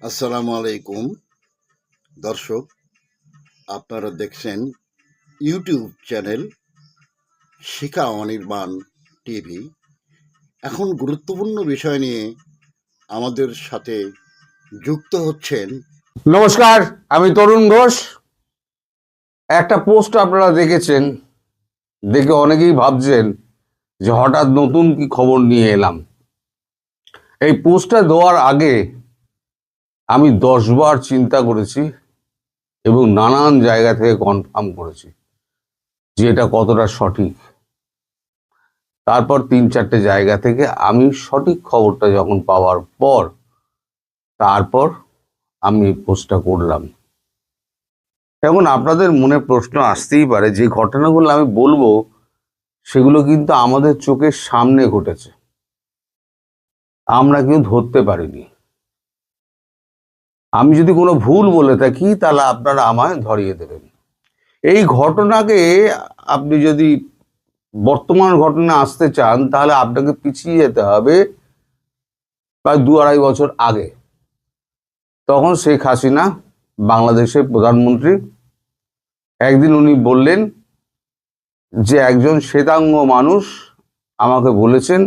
আসসালামু আলাইকুম দর্শক, আপনারা দেখছেন ইউটিউব চ্যানেল শিখা অনির্বাণ টিভি। এখন গুরুত্বপূর্ণ বিষয় নিয়ে আমাদের সাথে যুক্ত হচ্ছেন। নমস্কার, আমি তরুণ ঘোষ। একটা পোস্ট আপনারা দেখেছেন, দেখে অনেকেই ভাবছেন যে হঠাৎ নতুন কি খবর নিয়ে এলাম। এই পোস্টটা দেওয়ার আগে আমি 10 বার চিন্তা করেছি এবং নানান জায়গা থেকে কনফার্ম করেছি যে এটা কতটা সঠিক। তারপর 3-4টে জায়গা থেকে আমি সঠিক খবরটা যখন পাওয়ার পর তারপর আমি এই পোস্টটা করলাম। এখন আপনাদের মনে প্রশ্ন আসতেই পারে, যে ঘটনাগুলো আমি বলবো সেগুলো কিন্তু আমাদের চোখের সামনে ঘটেছে, আমরা কেউ ধরতে পারিনি। আমি যদি কোনো ভুল বলে থাকি তাহলে আপনারা আমায় ধরিয়ে দেবেন। এই ঘটনাকে আপনি যদি বর্তমান ঘটনা আসতে চান তাহলে আপনাকে পিছিয়ে যেতে হবে প্রায় 2-2.5 বছর আগে। তখন শেখ হাসিনা বাংলাদেশের প্রধানমন্ত্রী। একদিন উনি বললেন যে একজন শ্বেতাঙ্গ মানুষ আমাকে বলেছেন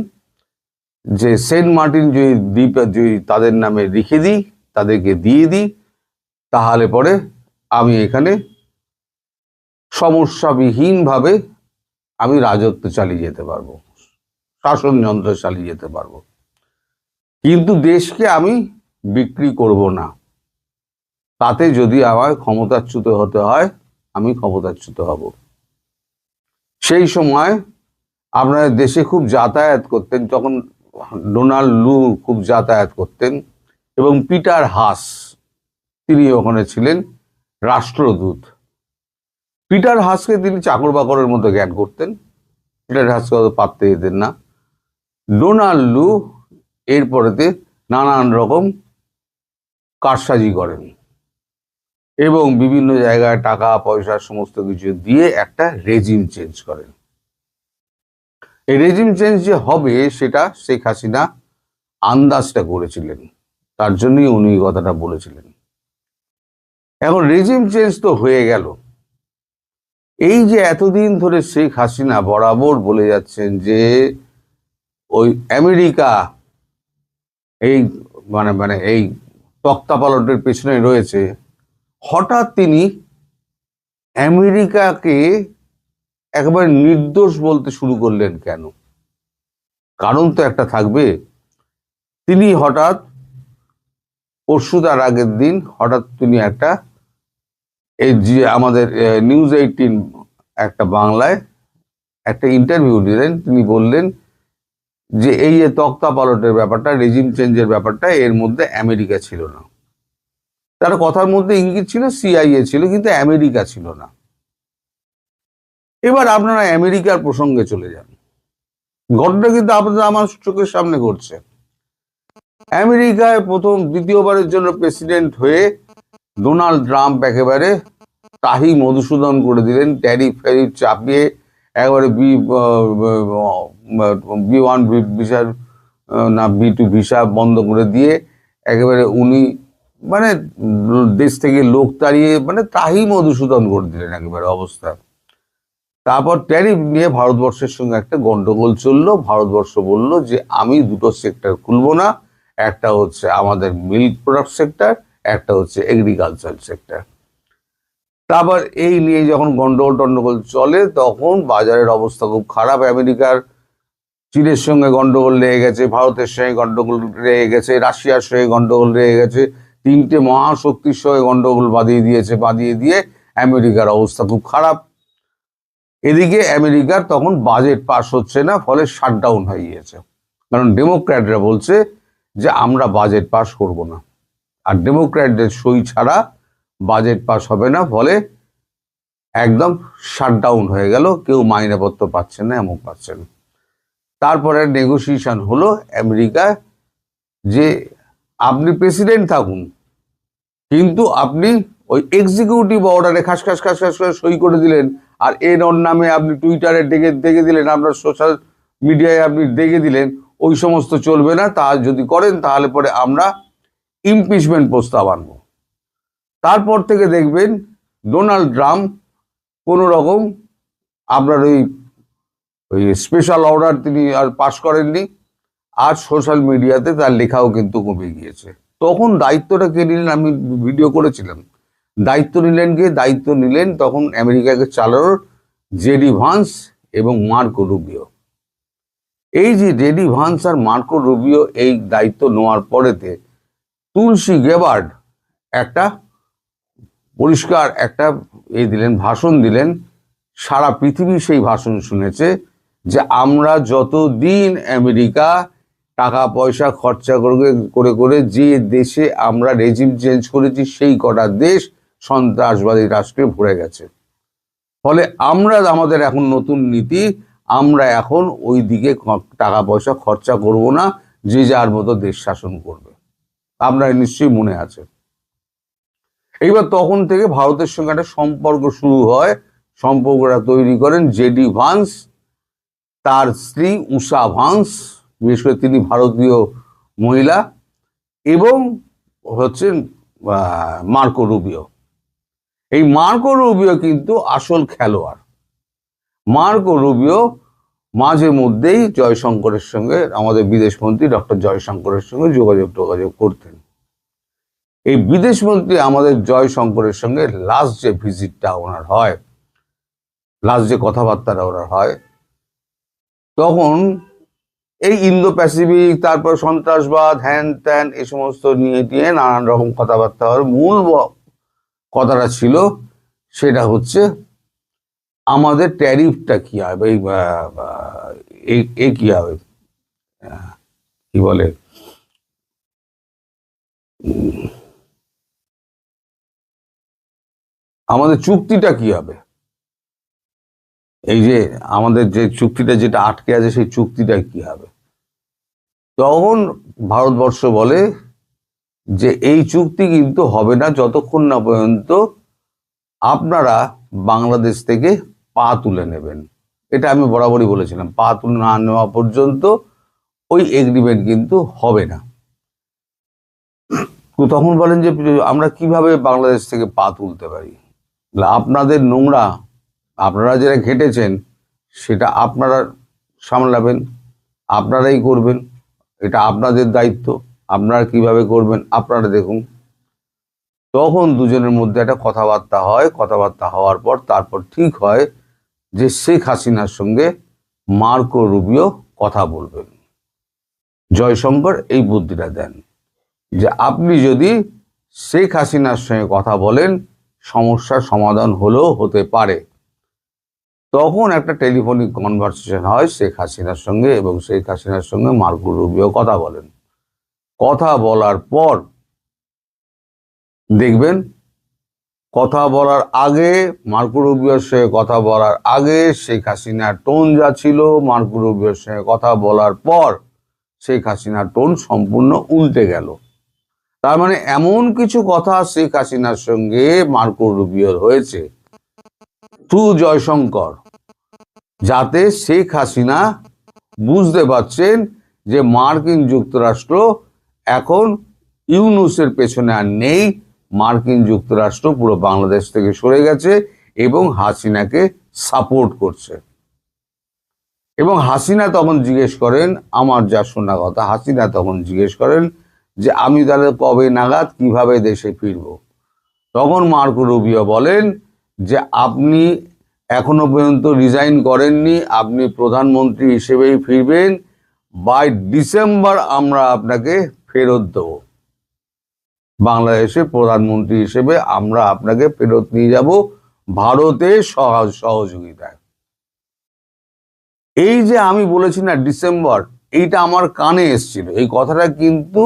যে সেন্ট মার্টিন যদি দ্বীপ যদি তাদের নামে লিখে দিই, তাদেরকে দিয়ে দিই, তাহলে পরে আমি এখানে সমস্যাবিহীনভাবে আমি রাজত্ব চালিয়ে যেতে পারবো, শাসনযন্ত্র চালিয়ে যেতে পারবো, কিন্তু দেশকে আমি বিক্রি করব না। তাতে যদি আমায় ক্ষমতাচ্যুত হতে হয় আমি ক্ষমতাচ্যুত হব। সেই সময় আপনাদের দেশে খুব যাতায়াত করতেন, তখন ডোনাল্ড লু খুব যাতায়াত করতেন এবং পিটার হাস তিনি ওখানে ছিলেন রাষ্ট্রদূত। পিটার হাসকে তিনি চাকর বাকরের মতো জ্ঞান করতেন, পিটার হাসকে অত পাত্তে দিতেন না। ডোনাল্ড লু এরপরেতে নানান রকম কারসাজি করেন এবং বিভিন্ন জায়গায় টাকা পয়সা সমস্ত কিছু দিয়ে একটা রেজিম চেঞ্জ করেন। এই রেজিম চেঞ্জ যে হবে সেটা শেখ হাসিনা আন্দাজটা করেছিলেন, তার জন্যই উনি কথাটা বলেছিলেন। এখন রেজিম চেঞ্জ তো হয়ে গেল। এই যে এতদিন ধরে শেখ হাসিনা বরাবর বলে যাচ্ছেন যে ওই আমেরিকা এই মানে এই তক্তাপালটের পেছনে রয়েছে, হঠাৎ তিনি আমেরিকাকে একেবারে নির্দোষ বলতে শুরু করলেন কেন? কারণ তো একটা থাকবে। তিনি হঠাৎ পরশু তার আগের দিন হঠাৎ তিনি একটা এই যে আমাদের নিউজ 18 একটা বাংলায় একটা ইন্টারভিউ দিলেন। তিনি বললেন যে এই যে তক্তা পালটের ব্যাপারটা, রেজিম চেঞ্জের ব্যাপারটা, এর মধ্যে আমেরিকা ছিল না। তার কথার মধ্যে ইঙ্গিত ছিল CIA ছিল, কিন্তু আমেরিকা ছিল না। এবার আপনারা আমেরিকার প্রসঙ্গে চলে যান। ঘটনা কিন্তু আপনাদের আমার চোখের সামনে ঘটছে। আমেরিকায় প্রথম দ্বিতীয়বারের জন্য প্রেসিডেন্ট হয়ে ডোনাল্ড ট্রাম্প একেবারে তাহি মধুসূদন করে দিলেন, ট্যারিফ ফ্যারিফ চাপিয়ে একেবারে B1 ভিসা না B2 ভিসা বন্ধ করে দিয়ে একেবারে উনি মানে দেশ থেকে লোক তাড়িয়ে মানে তাহি মধুসূদন করে দিলেন একেবারে অবস্থা। তারপর ট্যারিফ নিয়ে ভারতবর্ষের সঙ্গে একটা গন্ডগোল চললো। ভারতবর্ষ বলল যে আমি দুটো সেক্টর খুলবো না, একটা হচ্ছে আমাদের মিল্ক প্রোডাক্ট সেক্টর, একটা হচ্ছে এগ্রিকালচার সেক্টর। তারপর এই নিয়ে যখন গন্ডগোল চলে তখন বাজারের অবস্থা খুব খারাপ। আমেরিকার চীনের সঙ্গে গন্ডগোল লেগে গেছে, ভারতের সঙ্গে গন্ডগোল লেগে গেছে, রাশিয়ার সঙ্গে গন্ডগোল লেগে গেছে, তিনটে মহাশক্তির সঙ্গে গন্ডগোল বাঁধিয়ে দিয়ে আমেরিকার অবস্থা খুব খারাপ। এদিকে আমেরিকার তখন বাজেট পাস হচ্ছে না, ফলে শাটডাউন হয়ে গিয়েছে। কারণ ডেমোক্র্যাটরা বলছে যে আমরা বাজেট পাস করব না, আর ডেমোক্র্যাটদের সই ছাড়া বাজেট পাস হবে না, ফলে একদম শাটডাউন হয়ে গেল, কেউ মাইনেপত্র পাচ্ছে না, এমন পাচ্ছে না। তারপরে নেগোসিয়েশন হলো আমেরিকা যে আপনি প্রেসিডেন্ট থাকুন, কিন্তু আপনি ওই এক্সিকিউটিভ অর্ডারে খাস খাস করে সই করে দিলেন, আর এর নামে আপনি টুইটারে দেখে দিলেন, আপনার সোশ্যাল মিডিয়ায় আপনি দেখে দিলেন, ওই সমস্ত চলবে না। তা যদি করেন তাহলে পরে আমরা ইমপিচমেন্ট প্রস্তাব আনবো। তারপর থেকে দেখবেন ডোনাল্ড ট্রাম্প কোনো রকম আপনার ওই স্পেশাল অর্ডার তিনি আর পাশ করেননি, আর সোশ্যাল মিডিয়াতে তার লেখাও কিন্তু কমে গিয়েছে। তখন দায়িত্বটা কে নিলেন, আমি ভিডিও করেছিলাম, দায়িত্ব নিলেন তখন আমেরিকাকে চালানোর জেডি ভান্স এবং মার্কো রুবিও। এই যে জেডি ভান্স আর মার্কো রুবিও এই দায়িত্ব নেওয়ার পরেতে তুলসী গেবার্ড একটা পরিষ্কার একটা ভাষণ দিলেন। সারা পৃথিবী সেই ভাষণ শুনেছে যে আমরা যতদিন আমেরিকা টাকা পয়সা খরচা করে করে যে দেশে আমরা রেজিম চেঞ্জ করেছি সেই কটা দেশ সন্ত্রাসবাদী রাষ্ট্রে ভরে গেছে। ফলে আমরা আমাদের এখন নতুন নীতি, আমরা এখন ওই দিকে টাকা পয়সা খরচা করব না, যে যার মতো দেশ শাসন করবে। আপনার নিশ্চয়ই মনে আছে। এইবার তখন থেকে ভারতের সঙ্গে একটা সম্পর্ক শুরু হয়। সম্পর্কটা তৈরি করেন জেডি ভান্স, তার স্ত্রী উষা ভান্স, বিশেষ করে তিনি ভারতীয় মহিলা, এবং হচ্ছেন মার্কো রুবিও। এই মার্কো রুবিও কিন্তু আসল খেলোয়াড়। মার্কো রুবিও মাঝে মধ্যেই জয়শঙ্করের সঙ্গে, আমাদের বিদেশমন্ত্রী ডক্টর জয়শঙ্করের সঙ্গে যোগাযোগ করতেন। এই বিদেশমন্ত্রী আমাদের জয়শঙ্করের সঙ্গে লাস্ট যে ভিজিটটা ওনার হয়, লাস্ট যে কথাবার্তাটা ওনার হয়, তখন এই ইন্দো প্যাসিফিক, তারপর সন্ত্রাসবাদ, হ্যান ত্যান, এই সমস্ত নিয়ে নানান রকম কথাবার্তা হয়। মূল কথাটা ছিল সেটা হচ্ছে আমাদের ট্যারিফটা কি হবে, এই কি হবে, কি বলে, আমাদের চুক্তিটা কি হবে, এই যে আমাদের যে চুক্তিটা যেটা আটকে আছে সেই চুক্তিটা কি হবে। তখন ভারতবর্ষ বলে যে এই চুক্তি কিন্তু হবে না যতক্ষণ না পর্যন্ত আপনারা বাংলাদেশ থেকে পা তুলে নেবেন। এটা আমি বরাবরই বলেছিলাম, পা তুলে না নেওয়া পর্যন্ত ওই এগ্রিমেন্ট কিন্তু হবে না। তখন বলেন যে আমরা কিভাবে বাংলাদেশ থেকে পা তুলতে পারি, আপনাদের নোংরা আপনারা যারা ঘেটেছেন সেটা আপনারা সামলাবেন, আপনারাই করবেন, এটা আপনাদের দায়িত্ব, আপনারা কিভাবে করবেন আপনারা দেখুন। তখন দুজনের মধ্যে একটা কথাবার্তা হয়। কথাবার্তা হওয়ার পর তারপর ঠিক হয় যে শেখ হাসিনার সঙ্গে মার্কো রুবিও কথা বলবেন। জয়শঙ্কর এই বুদ্ধিটা দেন যে আপনি যদি শেখ হাসিনার সঙ্গে কথা বলেন সমস্যার সমাধান হলেও হতে পারে। তখন একটা টেলিফোনিক কনভারসেশন হয় শেখ হাসিনার সঙ্গে, এবং শেখ হাসিনার সঙ্গে মার্কো রুবিও কথা বলেন। কথা বলার পর দেখবেন, কথা বলার আগে, মার্কো রুবিওর সঙ্গে কথা বলার আগে শেখ হাসিনার টোন যা ছিল, মার্কো রুবিওর সঙ্গে কথা বলার পর শেখ হাসিনার টোন সম্পূর্ণ উল্টে গেল। তার মানে এমন কিছু কথা শেখ হাসিনার সঙ্গে মার্কো রুবিওর হয়েছে থ্রু জয়শঙ্কর, যাতে শেখ হাসিনা বুঝতে পারছেন যে মার্কিন যুক্তরাষ্ট্র এখন ইউনূসের পেছনে আর নেই, মার্কিন যুক্তরাষ্ট্র পুরো বাংলাদেশ থেকে সরে গেছে এবং হাসিনাকে সাপোর্ট করছে। এবং হাসিনা তখন জিজ্ঞেস করেন, আমার যা শোনা কথা, হাসিনা তখন জিজ্ঞেস করেন যে আমি তাহলে কবে নাগাদ কিভাবে দেশে ফিরব। তখন মার্কো রুবিও বলেন যে আপনি এখনো পর্যন্ত রিজাইন করেননি, আপনি প্রধানমন্ত্রী হিসেবেই ফিরবেন, বাই ডিসেম্বর আমরা আপনাকে ফেরত দেব, বাংলাদেশে প্রধানমন্ত্রী হিসেবে আমরা আপনাকে ফেরত নিয়ে যাব ভারতের সহযোগিতায়। এই যে আমি বলেছি না ডিসেম্বর, এইটা আমার কানে এসেছিল, এই কথাটা কিন্তু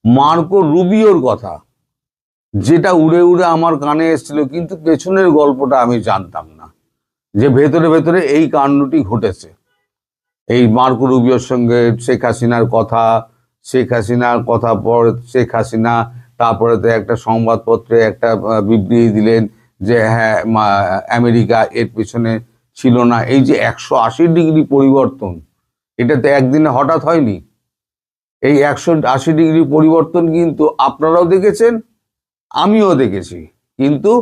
মার্কো রুবিওর কথা, যেটা উড়ে উড়ে আমার কানে এসেছিল, কিন্তু পেছনের গল্পটা আমি জানতাম না যে ভেতরে ভেতরে এই কাণ্ডটি ঘটেছে। এই মার্কো রুবিওর সঙ্গে শেখ হাসিনার কথা, শেখ হাসিনার কথা পর শেখ হাসিনা তারপরে একটা সংবাদপত্রে একটা বিবৃতি দিলেন যে হ্যাঁ আমেরিকা এর পেছনে ছিল না। এই যে 180 ডিগ্রি পরিবর্তন, এটা তো একদিনে হঠাৎ হয়নি, এই 180 ডিগ্রি পরিবর্তন কিন্তু আপনারাও দেখেছেন, আমিও দেখেছি, কিন্তু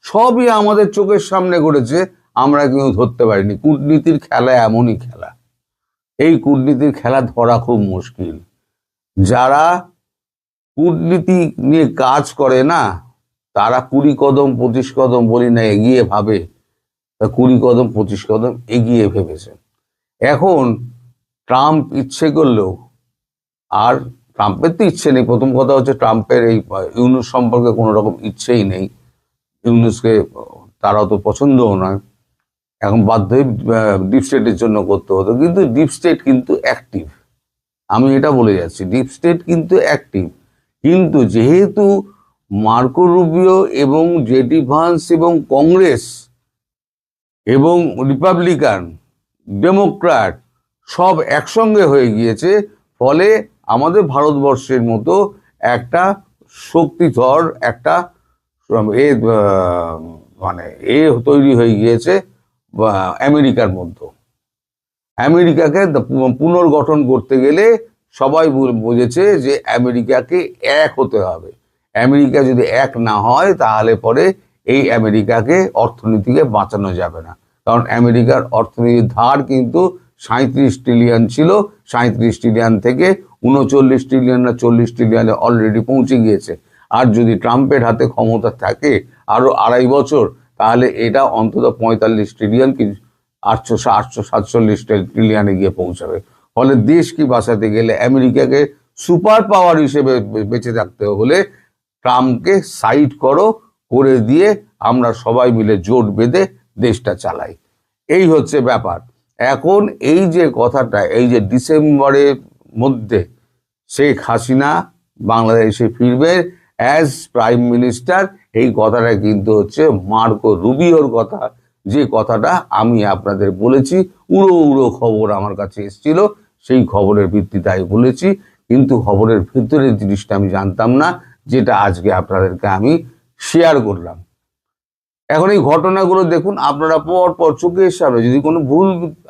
সবই আমাদের চোখের সামনে ঘটেছে, আমরা কেউ ধরতে পারিনি। কূটনীতির খেলা এমনই খেলা, এই কূটনীতির খেলা ধরা খুব মুশকিল। যারা কূটনীতি নিয়ে কাজ করে না, তারা 20 কদম 25 কদম বলি না এগিয়ে ভাবে, 20 কদম 25 কদম এগিয়ে ভেবেছে। এখন ট্রাম্প ইচ্ছে করলেও, আর ট্রাম্পের তো ইচ্ছে নেই, প্রথম কথা হচ্ছে ট্রাম্পের এই ইউনূস সম্পর্কে কোনো রকম ইচ্ছেই নেই, ইউনূসকে তারা তো পছন্দও নয়, এখন বাধ্য হয়ে ডিপ স্টেটের জন্য করতে হতো। কিন্তু ডিপ স্টেট কিন্তু অ্যাক্টিভ, আমি এটা বলে যাচ্ছি, ডিপ স্টেট কিন্তু অ্যাক্টিভ। কিন্তু যেহেতু মার্কো রুবিও এবং জেডি ভান্স এবং কংগ্রেস এবং রিপাবলিকান ডেমোক্র্যাট সব একসঙ্গে হয়ে গিয়েছে, ফলে আমাদের ভারতবর্ষের মতো একটা শক্তিধর একটা মানে তৈরি হয়ে গিয়েছে আমেরিকার মধ্যে। আমেরিকাকে পুনর্গঠন করতে গেলে সবাই বুঝেছে যে আমেরিকাকে এক হতে হবে। আমেরিকা যদি এক না হয় তাহলে পরে এই আমেরিকাকে অর্থনীতিকে বাঁচানো যাবে না, কারণ আমেরিকার অর্থনীতির ধার কিন্তু 37 ট্রিলিয়ন ছিল, 37 ট্রিলিয়ন থেকে 39 ট্রিলিয়ন না 40 ট্রিলিয়নে অলরেডি পৌঁছে গিয়েছে। আর যদি ট্রাম্পের হাতে ক্ষমতা থাকে আরো 2.5 বছর, তাহলে এটা অন্তত 45 ট্রিলিয়ন কি 847 ট্রিলিয়নে গিয়ে পৌঁছাবে। ফলে দেশ কি বাঁচাতে গেলে, আমেরিকাকে সুপার পাওয়ার হিসেবে বেঁচে থাকতে হলে ট্রাম্পকে সাইড করে দিয়ে আমরা সবাই মিলে জোট বেঁধে দেশটা চালাই, এই হচ্ছে ব্যাপার। এখন এই যে কথাটা, এই যে ডিসেম্বরের মধ্যে শেখ হাসিনা বাংলাদেশে ফিরবে অ্যাজ প্রাইম মিনিস্টার, এই কথাটা কিন্তু হচ্ছে মার্কো রুবিওর কথা, যে কথাটা আমি আপনাদের বলেছি। উড়ো উড়ো খবর আমার কাছে এসেছিল, সেই খবরের ভিত্তিতে আমি বলেছি, কিন্তু খবরের ভিতরের জিনিসটা আমি জানতাম না, যেটা আজকে আপনাদেরকে আমি শেয়ার করলাম। এখন এই ঘটনাগুলো দেখুন, আপনারা পর পর চোখের সামনে, যদি কোনো ভুল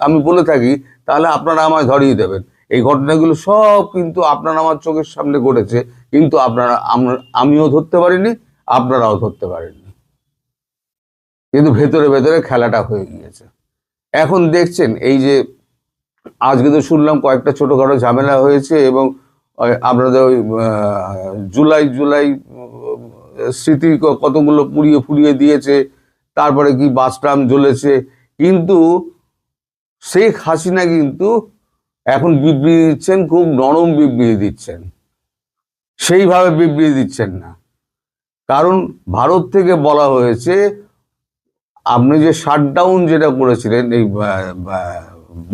আমি বলে থাকি তাহলে আপনারা আমায় ধরিয়ে দেবেন। এই ঘটনাগুলো সব কিন্তু আপনার আমার চোখের সামনে ঘটেছে, কিন্তু আমিও ধরতে পারিনি, আপনারাও ধরতে পারেননি, কিন্তু ভেতরে ভেতরে খেলাটা হয়ে গিয়েছে। এখন দেখছেন এই যে আজকে তো শুনলাম কয়েকটা ছোটখাটো ঝামেলা হয়েছে, এবং আপনাদের ওই জুলাই স্মৃতি কতগুলো পুড়িয়ে দিয়েছে, তারপরে কি বাস ট্রাম জ্বলেছে, কিন্তু শেখ হাসিনা কিন্তু এখন বিবৃতি দিচ্ছেন, খুব নরম বিবৃতি দিচ্ছেন, সেইভাবে বিবৃতি দিচ্ছেন না। কারণ ভারত থেকে বলা হয়েছে, আপনি যে শাটডাউন যেটা করেছিলেন, এই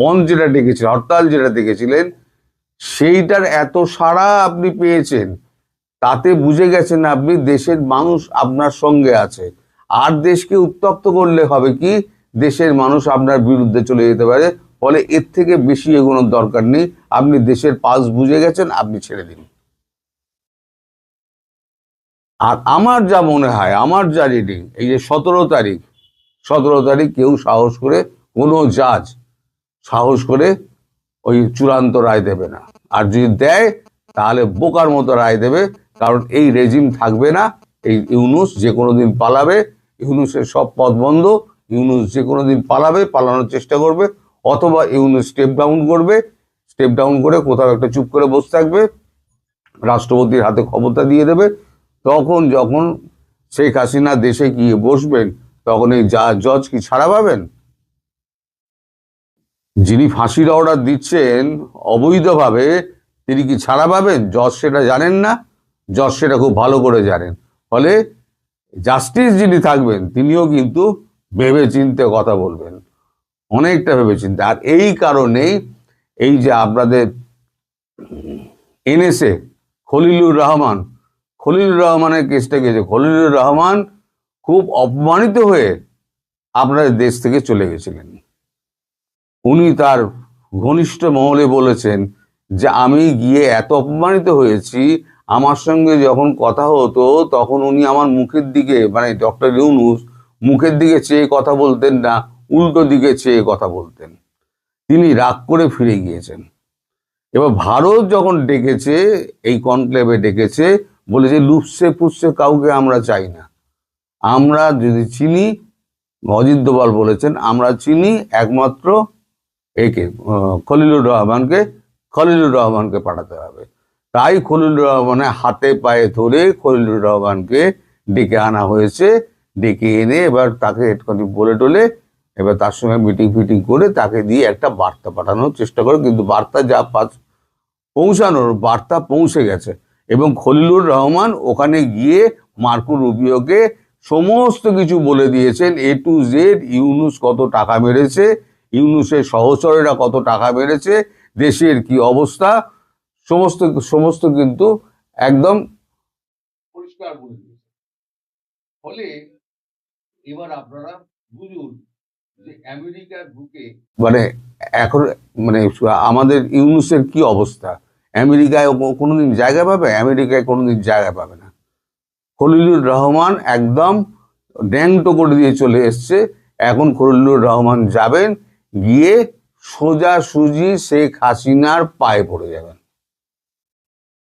বন্ধ যেটা ডেকেছিলেন, হরতাল যেটা ডেকেছিলেন, সেইটার এত সাড়া আপনি পেয়েছেন, তাতে বুঝে গেছেন আপনি দেশের মানুষ আপনার সঙ্গে আছে। আর দেশকে উত্তপ্ত করলে হবে কি, দেশের মানুষ আপনার বিরুদ্ধে চলে যেতে পারে। ফলে এর থেকে বেশি এগোনোর দরকার নেই, আপনি দেশের পালস বুঝে গেছেন, আপনি ছেড়ে দিন। আর আমার যা মনে হয়, আমার যা রিডিং, এই যে 17 তারিখ কেউ সাহস করে, কোনো জাজ সাহস করে ওই চূড়ান্ত রায় দেবে না, আর যদি দেয় তাহলে বোকার মতো রায় দেবে, কারণ এই রেজিম থাকবে না। এই ইউনূস যে কোনো দিন পালাবে, ইউনূসের সব পথ বন্ধ, ইউনূস যে কোনো দিন পালানোর চেষ্টা করবে, অথবা ইউনূস স্টেপ ডাউন করে কোথাও একটা চুপ করে বসে থাকবে, রাষ্ট্রপতির হাতে ক্ষমতা দিয়ে দেবে। তখন যখন শেখ হাসিনা দেশে গিয়ে বসবেন, তখন এই জজ কি ছাড়া পাবেন? যিনি ফাঁসির অর্ডার দিচ্ছেন অবৈধভাবে, তিনি কি ছাড়া পাবেন? জজ সেটা জানেন না, জজ সেটা খুব ভালো করে জানেন। ফলে জাস্টিস যিনি থাকবেন, তিনিও কিন্তু ভেবে চিন্তে কথা বলবেন, অনেকটা ভেবে চিন্তে। আর এই কারণেই এই যে আপনাদের এনএসএ খলিলুর রহমানের কেসটা গেছে, খলিলুর রহমান খুব অপমানিত হয়ে আপনাদের দেশ থেকে চলে গেছিলেন। উনি তার ঘনিষ্ঠ মহলে বলেছেন যে আমি গিয়ে এত অপমানিত হয়েছি, আমার সঙ্গে যখন কথা হতো তখন উনি আমার মুখের দিকে, মানে ডক্টর ইউনূস মুখের দিকে চেয়ে কথা বলতেন না, উল্টো দিকে চেয়ে কথা বলতেন। তিনি রাগ করে ফিরে গিয়েছেন। এবার ভারত যখন ডেকেছে, এই কনক্লেভে ডেকেছে, বলেছে লুপসে পুষছে কাউকে আমরা চাই না। আমরা যদি চিনি, অজিত দোভাল বলেছেন, আমরা চিনি একমাত্র একে খলিলুর রহমানকে পাঠাতে হবে। তাই খলিলুর রহমানের হাতে পায়ে ধরে খলিলুর রহমানকে ডেকে আনা হয়েছে। ডেকে এনে এবার তাকে একটুখানি বলে টলে এবার তার সঙ্গে মিটিং ফিটিং করে তাকে দিয়ে একটা বার্তা পাঠানোর চেষ্টা করে, কিন্তু বার্তা পৌঁছানোর বার্তা পৌঁছে গেছে। এবং খলিলুর রহমান ওখানে গিয়ে মার্কো রুবিওকে সমস্ত কিছু বলে দিয়েছেন, A to Z। ইউনূস কত টাকা মেরেছে, ইউনূসের সহচরেরা কত টাকা মেরেছে, দেশের কি অবস্থা, সমস্ত সমস্ত কিন্তু একদম পরিষ্কার বলে দিয়েছে। ফলে এবার আপনারা বুঝুন যে আমেরিকার বুকে মানে এখন মানে আমাদের ইউনূসের কি অবস্থা। আমেরিকায় কোনোদিন জায়গা পাবে? আমেরিকায় কোনোদিন জায়গা পাবে না। খলিলুর রহমান একদম ড্যাংটো করে দিয়ে চলে এসছে। এখন খলিলুর রহমান যাবেন, গিয়ে সোজাসুজি শেখ হাসিনার পায়ে পড়ে যাবেন,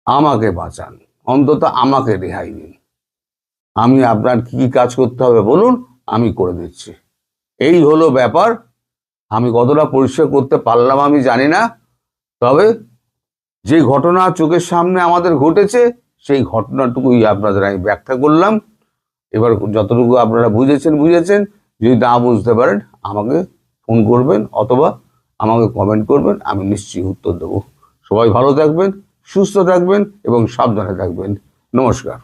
আমাকে বাঁচান, অন্তত আমাকে রেহাই দিন, আমি আপনার কি কাজ করতে হবে বলুন, আমি করে দিচ্ছি। এই হলো ব্যাপার। আমি কতটা পরিষ্কার করতে পারলাম আমি জানি না, তবে যে ঘটনা চোখের সামনে আমাদের ঘটেছে সেই ঘটনাটুকুই আপনাদের আমি ব্যাখ্যা করলাম। এবার যতটুকু আপনারা বুঝেছেন, যদি না বুঝতে পারেন আমাকে ফোন করবেন অথবা আমাকে কমেন্ট করবেন, আমি নিশ্চয়ই উত্তর দেবো। সবাই ভালো থাকবেন, সুস্থ থাকবেন এবং সাবধানে থাকবেন। নমস্কার।